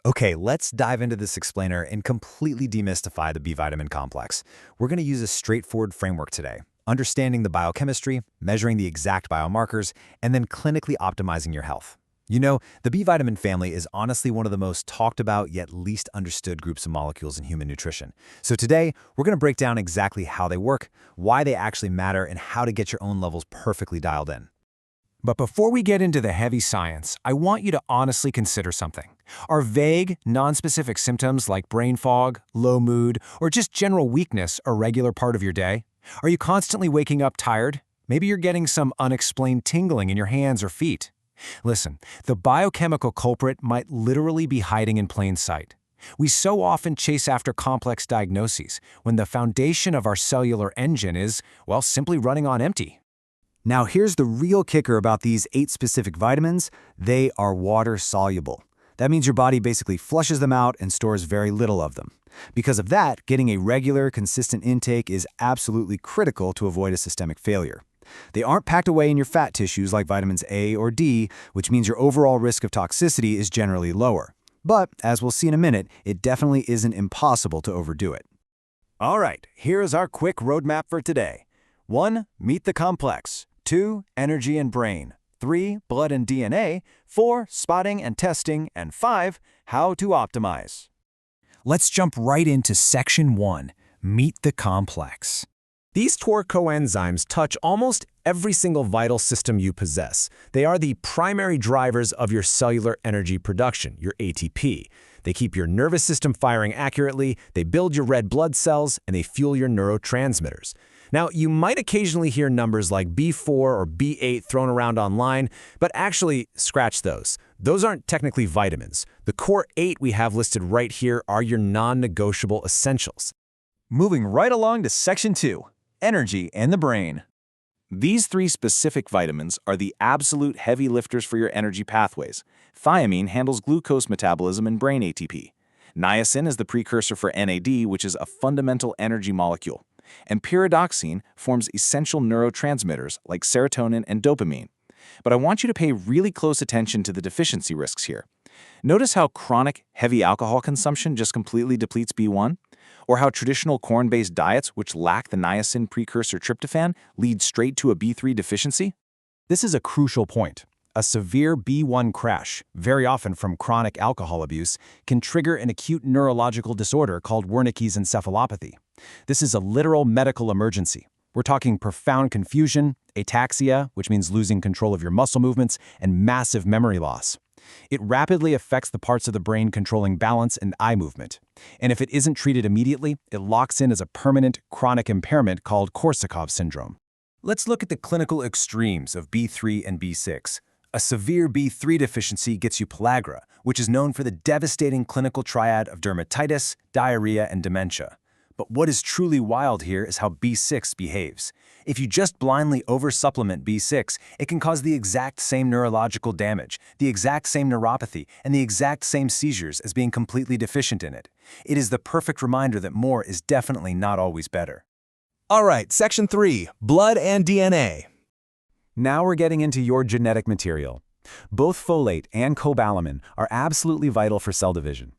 Okay, let's dive into this explainer and completely demystify the B vitamin complex. We're going to use a straightforward framework today, understanding the biochemistry, measuring the exact biomarkers, and then clinically optimizing your health. You know, the B vitamin family is honestly one of the most talked about yet least understood groups of molecules in human nutrition. So today, we're going to break down exactly how they work, why they actually matter, and how to get your own levels perfectly dialed in. But before we get into the heavy science, I want you to honestly consider something. Are vague, nonspecific symptoms like brain fog, low mood, or just general weakness a regular part of your day? Are you constantly waking up tired? Maybe you're getting some unexplained tingling in your hands or feet. Listen, the biochemical culprit might literally be hiding in plain sight. We so often chase after complex diagnoses when the foundation of our cellular engine is, well, simply running on empty. Now here's the real kicker about these 8 specific vitamins. They are water-soluble. That means your body basically flushes them out and stores very little of them. Because of that, getting a regular, consistent intake is absolutely critical to avoid a systemic failure. They aren't packed away in your fat tissues like vitamins A or D, which means your overall risk of toxicity is generally lower. But, as we'll see in a minute, it definitely isn't impossible to overdo it. All right, here's our quick roadmap for today. 1. Meet the complex. 2. Energy and brain. 3. Blood and DNA. 4. Spotting and testing. And 5. How to optimize. Let's jump right into Section 1, Meet the Complex. These 4 coenzymes touch almost every single vital system you possess. They are the primary drivers of your cellular energy production, your ATP. They keep your nervous system firing accurately, they build your red blood cells, and they fuel your neurotransmitters. Now, you might occasionally hear numbers like B4 or B8 thrown around online, but actually, scratch those. Those aren't technically vitamins. The core 8 we have listed right here are your non-negotiable essentials. Moving right along to Section 2, Energy and the brain. These 3 specific vitamins are the absolute heavy lifters for your energy pathways. Thiamine handles glucose metabolism and brain ATP. Niacin is the precursor for NAD, which is a fundamental energy molecule. And pyridoxine forms essential neurotransmitters like serotonin and dopamine. But I want you to pay really close attention to the deficiency risks here. Notice how chronic, heavy alcohol consumption just completely depletes B1? Or how traditional corn-based diets, which lack the niacin precursor tryptophan, lead straight to a B3 deficiency? This is a crucial point. A severe B1 crash, very often from chronic alcohol abuse, can trigger an acute neurological disorder called Wernicke's encephalopathy. This is a literal medical emergency. We're talking profound confusion, ataxia, which means losing control of your muscle movements, and massive memory loss. It rapidly affects the parts of the brain controlling balance and eye movement. And if it isn't treated immediately, it locks in as a permanent, chronic impairment called Korsakoff syndrome. Let's look at the clinical extremes of B3 and B6. A severe B3 deficiency gets you pellagra, which is known for the devastating clinical triad of dermatitis, diarrhea, and dementia. But what is truly wild here is how B6 behaves. If you just blindly oversupplement B6, it can cause the exact same neurological damage, the exact same neuropathy, and the exact same seizures as being completely deficient in it. It is the perfect reminder that more is definitely not always better. All right, Section 3, Blood and DNA. Now we're getting into your genetic material. Both folate and cobalamin are absolutely vital for cell division.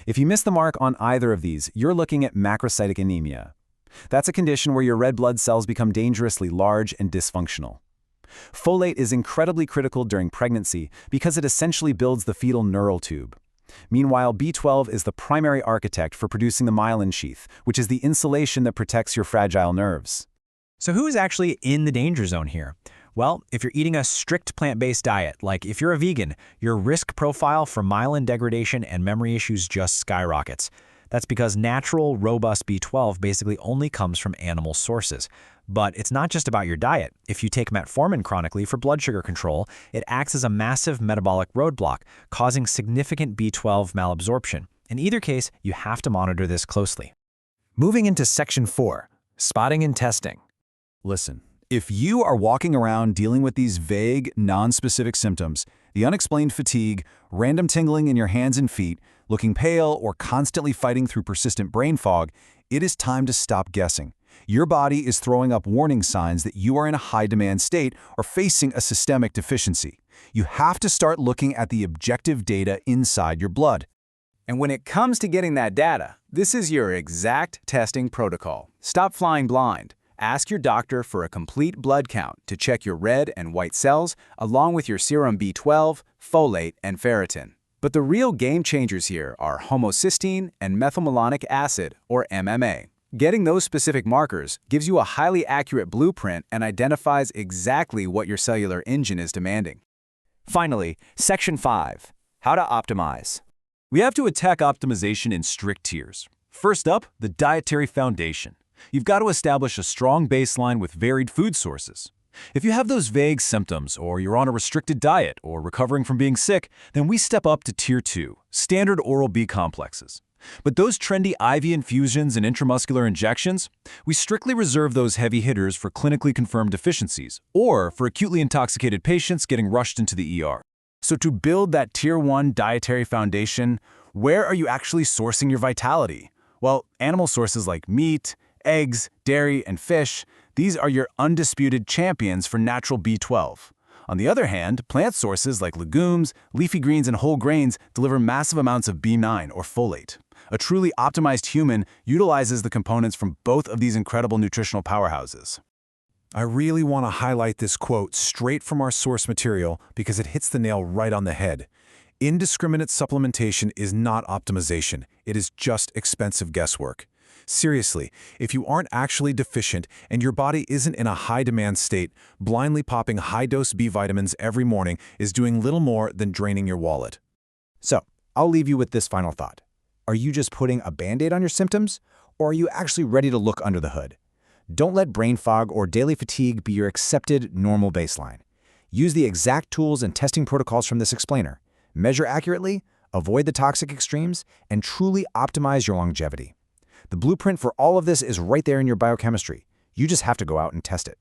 If you miss the mark on either of these, you're looking at macrocytic anemia. That's a condition where your red blood cells become dangerously large and dysfunctional. Folate is incredibly critical during pregnancy because it essentially builds the fetal neural tube. Meanwhile, B12 is the primary architect for producing the myelin sheath, which is the insulation that protects your fragile nerves. So who is actually in the danger zone here? Well, if you're eating a strict plant-based diet, like if you're a vegan, your risk profile for myelin degradation and memory issues just skyrockets. That's because natural, robust B12 basically only comes from animal sources. But it's not just about your diet. If you take metformin chronically for blood sugar control, it acts as a massive metabolic roadblock, causing significant B12 malabsorption. In either case, you have to monitor this closely. Moving into Section 4, Spotting and Testing. Listen. If you are walking around dealing with these vague, non-specific symptoms, the unexplained fatigue, random tingling in your hands and feet, looking pale, or constantly fighting through persistent brain fog, it is time to stop guessing. Your body is throwing up warning signs that you are in a high-demand state or facing a systemic deficiency. You have to start looking at the objective data inside your blood. And when it comes to getting that data, this is your exact testing protocol. Stop flying blind. Ask your doctor for a complete blood count to check your red and white cells, along with your serum B12, folate, and ferritin. But the real game changers here are homocysteine and methylmalonic acid, or MMA. Getting those specific markers gives you a highly accurate blueprint and identifies exactly what your cellular engine is demanding. Finally, Section 5, How to Optimize. We have to attack optimization in strict tiers. First up, the dietary foundation. You've got to establish a strong baseline with varied food sources. If you have those vague symptoms, or you're on a restricted diet, or recovering from being sick, then we step up to Tier 2, standard oral B complexes. But those trendy IV infusions and intramuscular injections, we strictly reserve those heavy hitters for clinically confirmed deficiencies, or for acutely intoxicated patients getting rushed into the ER. So to build that Tier 1 dietary foundation, where are you actually sourcing your vitality? Well, animal sources like meat, eggs, dairy, and fish, these are your undisputed champions for natural B12. On the other hand, plant sources like legumes, leafy greens, and whole grains deliver massive amounts of B9 or folate. A truly optimized human utilizes the components from both of these incredible nutritional powerhouses. I really want to highlight this quote straight from our source material because it hits the nail right on the head. Indiscriminate supplementation is not optimization. It is just expensive guesswork. Seriously, if you aren't actually deficient and your body isn't in a high-demand state, blindly popping high-dose B vitamins every morning is doing little more than draining your wallet. So, I'll leave you with this final thought. Are you just putting a Band-Aid on your symptoms, or are you actually ready to look under the hood? Don't let brain fog or daily fatigue be your accepted normal baseline. Use the exact tools and testing protocols from this explainer. Measure accurately, avoid the toxic extremes, and truly optimize your longevity. The blueprint for all of this is right there in your biochemistry. You just have to go out and test it.